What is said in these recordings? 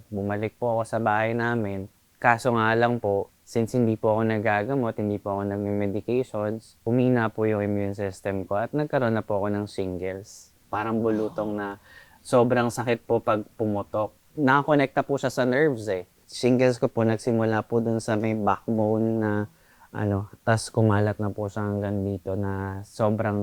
bumalik po ako sa bahay namin. Kaso nga lang po, since hindi po ako nagagamot, hindi po ako nagme-medications, humina po yung immune system ko at nagkaroon na po ako ng shingles. Parang bulutong na sobrang sakit po pag pumutok. Nakakonekta po siya sa nerves eh. Shingles ko po nagsimula po dun sa may backbone na tas kumalat na po siya hanggang dito na sobrang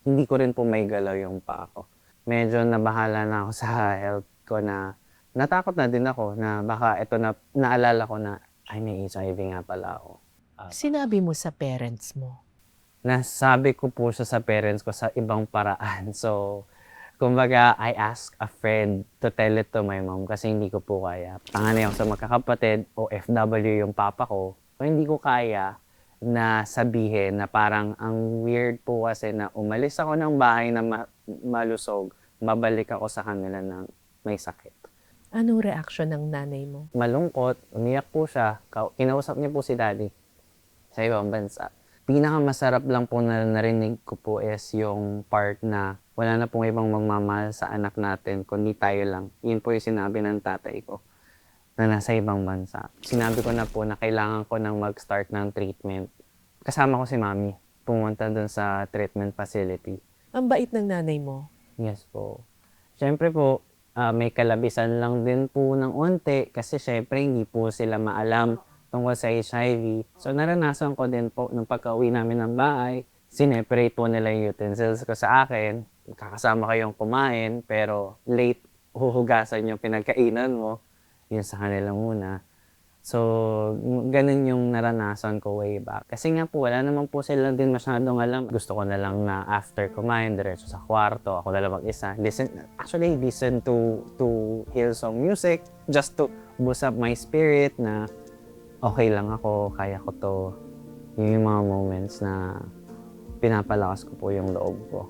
hindi ko rin po may galaw yung paa ko. Medyo nabahala na ako sa health ko na natakot na din ako na baka ito na naalala ko na ay may HIV nga pala ako. Sinabi mo sa parents mo? Nasabi ko po siya sa parents ko sa ibang paraan. So, kumbaga, I asked a friend to tell it to my mom kasi hindi ko po kaya. Panganay ako sa magkakapatid, OFW yung papa ko. So, hindi ko kaya na sabihin na parang ang weird po kasi na umalis ako ng bahay na malusog, mabalik ako sa kanila ng may sakit. Anong reaksyon ng nanay mo? Malungkot, umiyak po siya. Kinausap niya po si daddy sa ibang bansa. Pinakamasarap lang po na narinig ko po is yung part na wala na pong ibang magmamahal sa anak natin, kundi tayo lang. Yun po yung sinabi ng tatay ko na nasa ibang bansa. Sinabi ko na po na kailangan ko nang mag-start ng treatment. Kasama ko si mami, pumunta dun sa treatment facility. Ang bait ng nanay mo. Yes po. Siyempre po, may kalabisan lang din po ng unti kasi siyempre hindi po sila maalam tungkol sa HIV. So naranasan ko din po nung pagka-uwi namin ng bahay, sineparate po nila yung utensils ko sa akin. Kakasama kayong kumain pero late huhugasan yung pinagkainan mo. Yun sa kanila muna. So, ganun yung naranasan ko way back. Kasi nga po, wala naman po sila din masyadong alam. Gusto ko na lang na after kumain, diretso sa kwarto, ako na lang mag-isa. Listen to Hillsong music just to boost up my spirit na okay lang ako, kaya ko to. Yun yung mga moments na pinapalakas ko po yung loob ko.